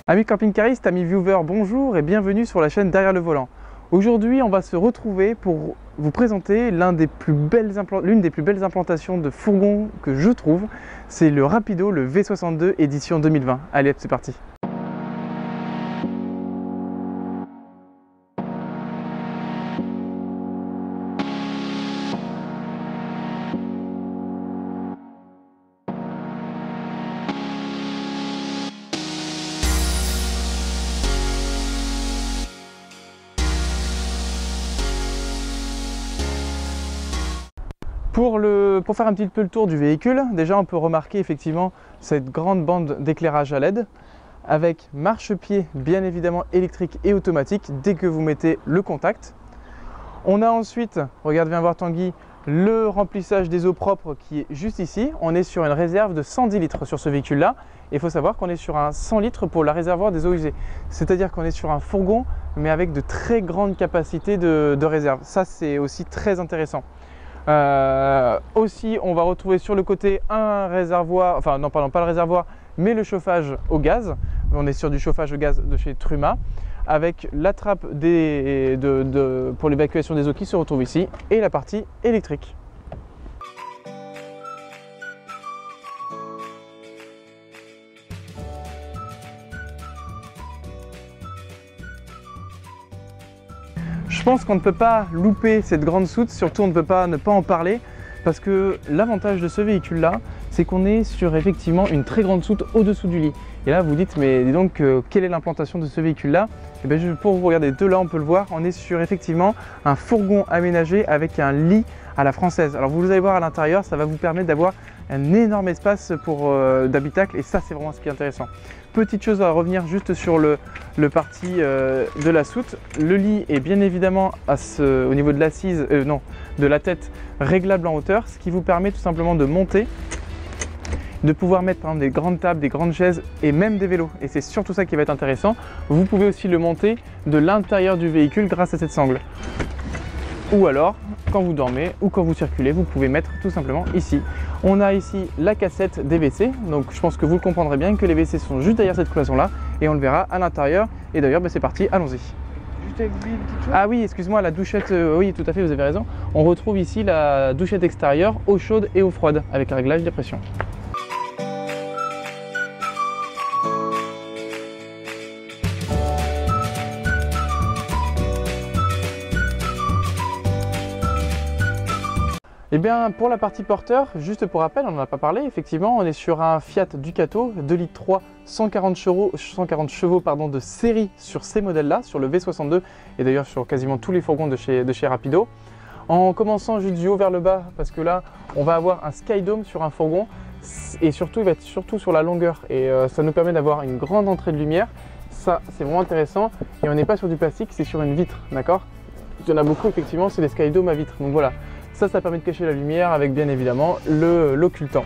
Amis camping-caristes, amis viewers, bonjour et bienvenue sur la chaîne Derrière le volant. Aujourd'hui, on va se retrouver pour vous présenter l'une des plus belles implantations de fourgons que je trouve. C'est le Rapido, le V62 édition 2020. Allez, c'est parti. Pour faire un petit peu le tour du véhicule, déjà on peut remarquer effectivement cette grande bande d'éclairage à LED avec marchepied bien évidemment électrique et automatique dès que vous mettez le contact. On a ensuite, regarde, viens voir Tanguy, le remplissage des eaux propres qui est juste ici. On est sur une réserve de 110 litres sur ce véhicule là. Il faut savoir qu'on est sur un 100 litres pour la réservoir des eaux usées. C'est-à-dire qu'on est sur un fourgon mais avec de très grandes capacités de réserve. Ça c'est aussi très intéressant. Aussi, on va retrouver sur le côté un réservoir, enfin non pardon, pas le réservoir, mais le chauffage au gaz. On est sur du chauffage au gaz de chez Truma, avec la trappe pour l'évacuation des eaux qui se retrouve ici, et la partie électrique. Je pense qu'on ne peut pas louper cette grande soute, surtout on ne peut pas ne pas en parler parce que l'avantage de ce véhicule là, c'est qu'on est sur effectivement une très grande soute au-dessous du lit. Et là vous dites, mais dis donc, quelle est l'implantation de ce véhicule là? Et bien, pour vous regarder de là, on peut le voir, on est sur effectivement un fourgon aménagé avec un lit à la française. Alors vous allez voir à l'intérieur, ça va vous permettre d'avoir un énorme espace d'habitacle et ça c'est vraiment ce qui est intéressant. Petite chose à revenir juste sur le parti de la soute. Le lit est bien évidemment au niveau de l'assise, de la tête réglable en hauteur, ce qui vous permet tout simplement de monter, de pouvoir mettre par exemple des grandes tables, des grandes chaises et même des vélos. Et c'est surtout ça qui va être intéressant. Vous pouvez aussi le monter de l'intérieur du véhicule grâce à cette sangle. Ou alors, quand vous dormez ou quand vous circulez, vous pouvez mettre tout simplement ici. On a ici la cassette des WC, donc je pense que vous le comprendrez bien que les WC sont juste derrière cette cloison là et on le verra à l'intérieur. Et d'ailleurs, c'est parti, allons-y. Juste avec une petite chose. Ah oui, excuse-moi, la douchette, oui tout à fait, vous avez raison. On retrouve ici la douchette extérieure, eau chaude et eau froide avec un réglage de pression. Et bien pour la partie porteur, juste pour rappel, on n'en a pas parlé, effectivement on est sur un Fiat Ducato 2,3 litres 140 chevaux de série sur ces modèles là, sur le V62 et d'ailleurs sur quasiment tous les fourgons de chez Rapido. En commençant juste du haut vers le bas, parce que là on va avoir un Skydome sur un fourgon et surtout il va être surtout sur la longueur et ça nous permet d'avoir une grande entrée de lumière. Ça c'est vraiment intéressant et on n'est pas sur du plastique, c'est sur une vitre, d'accord? Il y en a beaucoup effectivement, c'est des Skydome à vitre, donc voilà. Ça permet de cacher la lumière avec bien évidemment l'occultant.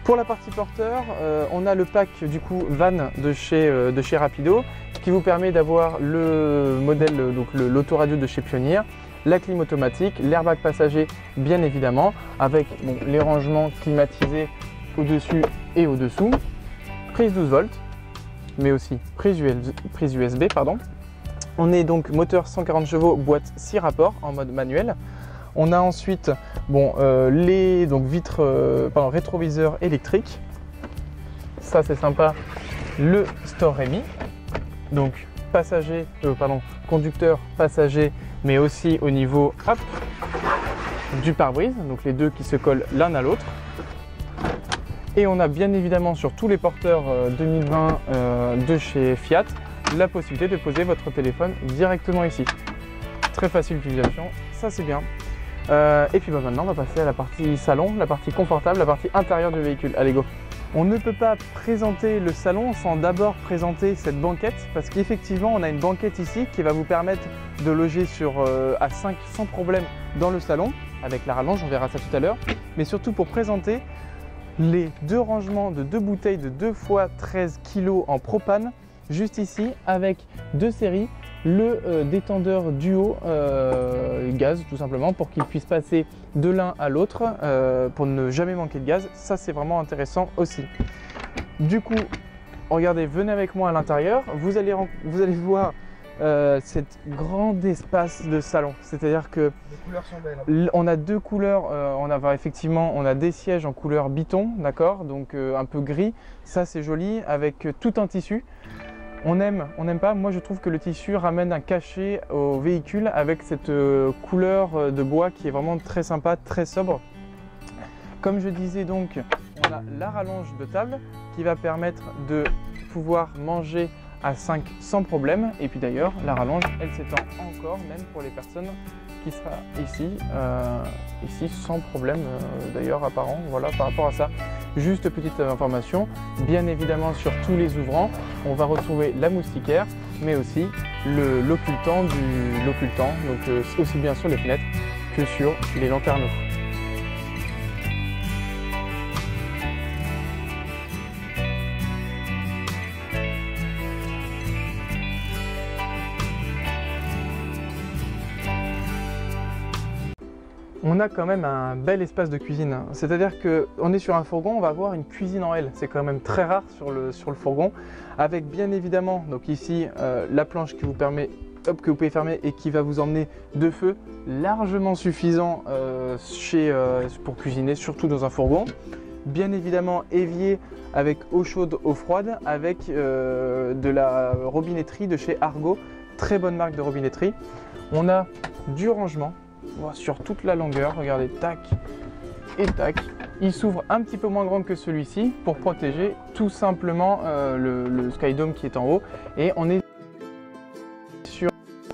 Pour la partie porteur, on a le pack du coup van de chez Rapido qui vous permet d'avoir le modèle, donc l'autoradio de chez Pioneer, la clim automatique, l'airbag passager bien évidemment, avec les rangements climatisés au-dessus et au-dessous, prise 12 volts, mais aussi prise USB, pardon. On est donc moteur 140 chevaux, boîte 6 rapports en mode manuel. On a ensuite les rétroviseurs électriques. Ça c'est sympa. Le Store Remy. Donc conducteur, passager, mais aussi au niveau du pare-brise. Donc les deux qui se collent l'un à l'autre. Et on a bien évidemment sur tous les porteurs 2020 de chez Fiat la possibilité de poser votre téléphone directement ici. Très facile d'utilisation, ça c'est bien. Et puis maintenant on va passer à la partie salon, la partie confortable, la partie intérieure du véhicule. Allez go! On ne peut pas présenter le salon sans d'abord présenter cette banquette parce qu'effectivement on a une banquette ici qui va vous permettre de loger à 5 sans problème dans le salon avec la rallonge, on verra ça tout à l'heure, mais surtout pour présenter les deux rangements de 2 bouteilles de 2 x 13 kg en propane juste ici avec 2 séries, le détendeur duo gaz tout simplement pour qu'il puisse passer de l'un à l'autre pour ne jamais manquer de gaz. Ça c'est vraiment intéressant aussi. Du coup regardez, venez avec moi à l'intérieur, vous allez voir cet grand espace de salon. C'est-à-dire que Les couleurs sont belles. on a deux couleurs, on a des sièges en couleur biton, d'accord, donc un peu gris, ça c'est joli, avec tout un tissu. On n'aime pas, moi je trouve que le tissu ramène un cachet au véhicule avec cette couleur de bois qui est vraiment très sympa, très sobre. Comme je disais donc, on a la rallonge de table qui va permettre de pouvoir manger à 5 sans problème. Et puis d'ailleurs, la rallonge, elle s'étend encore, même pour les personnes qui sera ici sans problème d'ailleurs apparent. Voilà, par rapport à ça, juste petite information. Bien évidemment, sur tous les ouvrants, on va retrouver la moustiquaire, mais aussi l'occultant donc aussi bien sur les fenêtres que sur les lanterneaux. On a quand même un bel espace de cuisine, c'est-à-dire qu'on est sur un fourgon, on va avoir une cuisine en L, c'est quand même très rare sur le fourgon, avec bien évidemment, donc ici, la planche qui vous permet, que vous pouvez fermer et qui va vous emmener de feu, largement suffisant pour cuisiner, surtout dans un fourgon. Bien évidemment, évier avec eau chaude, eau froide, avec de la robinetterie de chez Argo, très bonne marque de robinetterie. On a du rangement sur toute la longueur, regardez, tac et tac. Il s'ouvre un petit peu moins grand que celui-ci pour protéger tout simplement le Skydome qui est en haut, et on est sur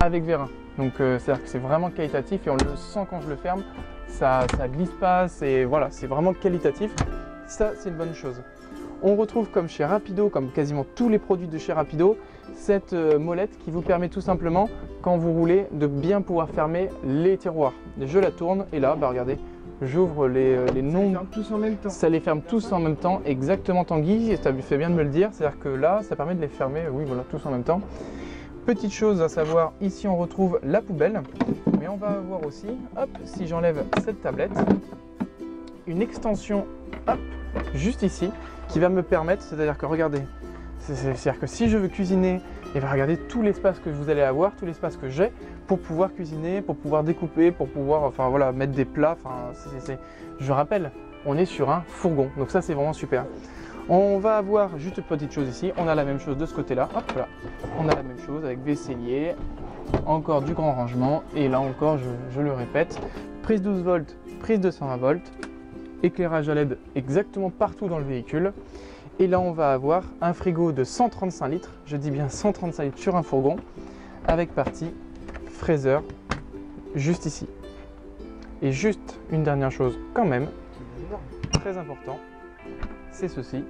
avec vérin. Donc c'est-à-dire que c'est vraiment qualitatif et on le sent quand je le ferme, ça glisse pas, c'est voilà, c'est vraiment qualitatif. Ça, c'est une bonne chose. On retrouve comme chez Rapido, comme quasiment tous les produits de chez Rapido, cette molette qui vous permet tout simplement, quand vous roulez, de bien pouvoir fermer les tiroirs. Je la tourne et là, bah regardez, j'ouvre les noms. Ça les ferme tous en même temps. Ça les ferme tous en même temps, exactement Tanguy, et ça lui fait bien de me le dire. C'est-à-dire que là, ça permet de les fermer, oui voilà, tous en même temps. Petite chose à savoir, ici on retrouve la poubelle, mais on va avoir aussi, hop, si j'enlève cette tablette, une extension, hop, juste ici, qui va me permettre, c'est-à-dire que regardez, c'est-à-dire que si je veux cuisiner, et bien regardez tout l'espace que vous allez avoir, tout l'espace que j'ai pour pouvoir cuisiner, pour pouvoir découper, pour pouvoir, enfin voilà, mettre des plats, enfin, je rappelle, on est sur un fourgon, donc ça c'est vraiment super. On va avoir juste une petite chose ici, on a la même chose de ce côté-là, hop là, on a la même chose avec vaisselier, encore du grand rangement, et là encore, je le répète, prise 12 volts, prise de 120 volts, éclairage à LED exactement partout dans le véhicule. Et là, on va avoir un frigo de 135 litres, je dis bien 135 litres sur un fourgon, avec partie fraiseur juste ici. Et juste une dernière chose quand même, très important, c'est ceci.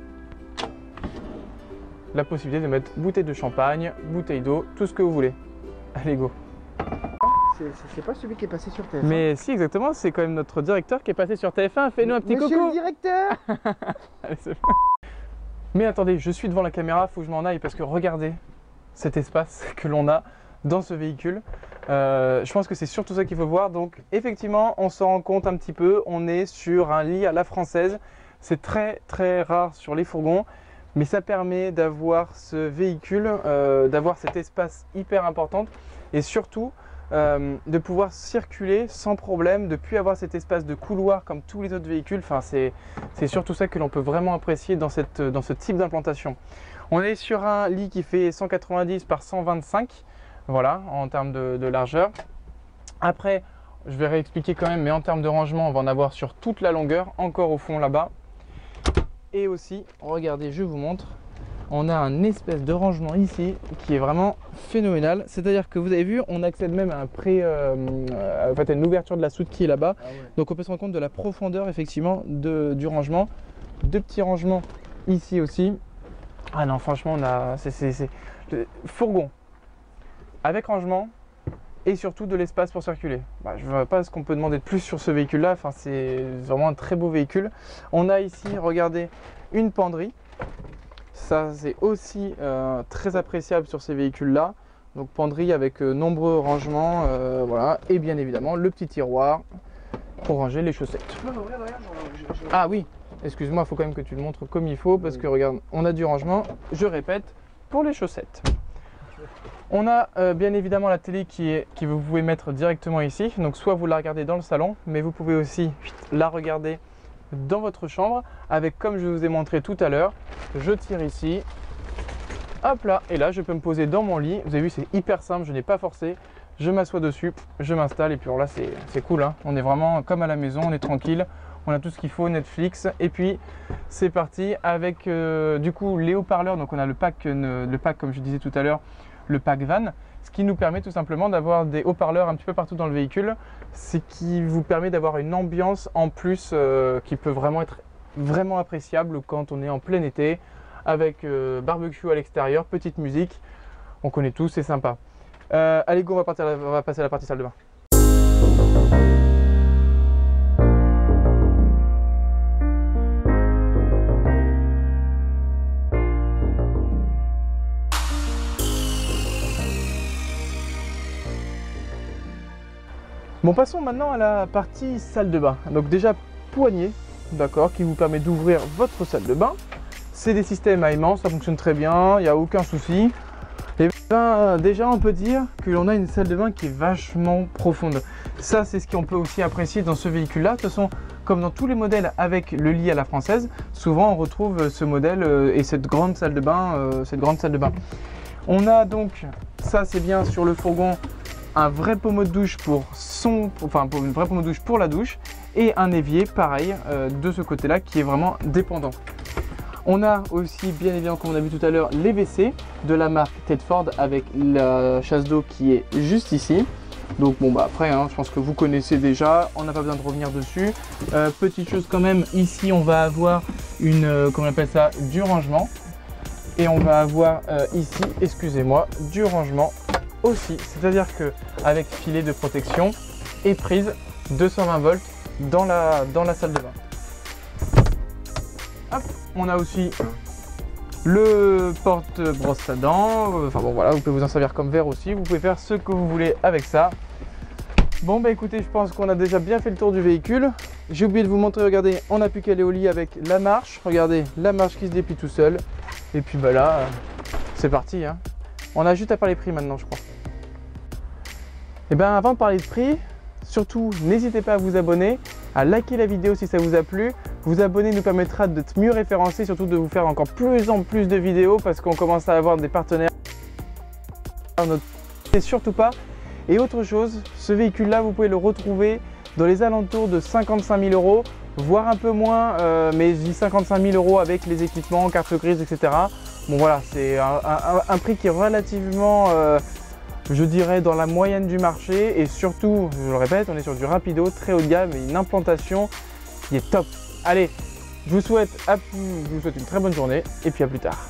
La possibilité de mettre bouteille de champagne, bouteille d'eau, tout ce que vous voulez. Allez, go! C'est pas celui qui est passé sur TF1. Mais si, exactement, c'est quand même notre directeur qui est passé sur TF1. Fais-nous un petit coucou. Monsieur le directeur. Allez, c'est bon. Mais attendez, je suis devant la caméra, faut que je m'en aille parce que regardez cet espace que l'on a dans ce véhicule. Je pense que c'est surtout ça qu'il faut voir. Donc effectivement, on s'en rend compte un petit peu, on est sur un lit à la française. C'est très très rare sur les fourgons, mais ça permet d'avoir ce véhicule, d'avoir cet espace hyper important et surtout de pouvoir circuler sans problème, de ne plus avoir cet espace de couloir comme tous les autres véhicules. Enfin, c'est surtout ça que l'on peut vraiment apprécier dans ce type d'implantation. On est sur un lit qui fait 190 par 125, voilà, en termes de largeur. Après, je vais réexpliquer quand même, mais en termes de rangement, on va en avoir sur toute la longueur, encore au fond là-bas. Et aussi, regardez, je vous montre, on a un espèce de rangement ici qui est vraiment phénoménal. C'est-à-dire que vous avez vu, on accède même à une ouverture de la soute qui est là-bas. Ah ouais. Donc on peut se rendre compte de la profondeur effectivement du rangement. Deux petits rangements ici aussi. Ah non, franchement, on a fourgon avec rangement et surtout de l'espace pour circuler. Bah, je ne vois pas ce qu'on peut demander de plus sur ce véhicule-là. Enfin, c'est vraiment un très beau véhicule. On a ici, regardez, une penderie. Ça, c'est aussi très appréciable sur ces véhicules-là. Donc penderie avec nombreux rangements, voilà. Et bien évidemment, le petit tiroir pour ranger les chaussettes. Non, regarde, Ah oui, excuse-moi, il faut quand même que tu le montres comme il faut parce que regarde, on a du rangement, je répète, pour les chaussettes. On a bien évidemment la télé qui vous pouvez mettre directement ici, donc soit vous la regardez dans le salon, mais vous pouvez aussi la regarder dans votre chambre avec, comme je vous ai montré tout à l'heure, je tire ici, hop là, et là je peux me poser dans mon lit. Vous avez vu, c'est hyper simple, je n'ai pas forcé, je m'assois dessus, je m'installe et puis alors là c'est cool, hein. On est vraiment comme à la maison, on est tranquille, on a tout ce qu'il faut, Netflix, et puis c'est parti avec du coup les haut-parleurs. Donc on a le pack comme je disais tout à l'heure, le pack van, ce qui nous permet tout simplement d'avoir des haut-parleurs un petit peu partout dans le véhicule, ce qui vous permet d'avoir une ambiance en plus qui peut vraiment être vraiment appréciable quand on est en plein été avec barbecue à l'extérieur, petite musique, on connaît tout, c'est sympa. Allez go, on va passer à la partie salle de bain. Bon, passons maintenant à la partie salle de bain. Donc déjà poignée, d'accord, qui vous permet d'ouvrir votre salle de bain. C'est des systèmes à aimants, ça fonctionne très bien, il n'y a aucun souci. Et ben, déjà on peut dire que l'on a une salle de bain qui est vachement profonde. Ça c'est ce qu'on peut aussi apprécier dans ce véhicule là. De toute façon, comme dans tous les modèles avec le lit à la française, souvent on retrouve ce modèle et cette grande salle de bain. On a donc, ça c'est bien sur le fourgon, un vrai pommeau de douche une vraie pommeau de douche pour la douche et un évier pareil de ce côté là qui est vraiment dépendant. On a aussi bien évidemment, comme on a vu tout à l'heure, les WC de la marque Tedford avec la chasse d'eau qui est juste ici. Donc bon bah après hein, je pense que vous connaissez déjà, on n'a pas besoin de revenir dessus. Petite chose quand même, ici on va avoir comment on appelle ça, du rangement. Et on va avoir ici, excusez-moi, du rangement aussi. C'est-à-dire que avec filet de protection et prise 220 volts dans la salle de bain. Hop, on a aussi le porte-brosse à dents. Enfin bon voilà, vous pouvez vous en servir comme verre aussi. Vous pouvez faire ce que vous voulez avec ça. Bon bah écoutez, je pense qu'on a déjà bien fait le tour du véhicule. J'ai oublié de vous montrer, regardez, on n'a plus qu'à aller au lit avec la marche. Regardez, la marche qui se déplie tout seul. Et puis bah là, c'est parti, hein. On a juste à parler prix maintenant, je crois. Et bien avant de parler de prix, surtout n'hésitez pas à vous abonner, à liker la vidéo si ça vous a plu. Vous abonner nous permettra d'être mieux référencés, surtout de vous faire encore plus en plus de vidéos parce qu'on commence à avoir des partenaires. Et surtout pas. Et autre chose, ce véhicule là vous pouvez le retrouver dans les alentours de 55 000 €, voire un peu moins, mais je dis 55 000 € avec les équipements, carte grise, etc. Bon voilà, c'est un prix qui est relativement, je dirais, dans la moyenne du marché. Et surtout, je le répète, on est sur du rapido, très haut de gamme et une implantation qui est top. Allez, je vous souhaite une très bonne journée et puis à plus tard.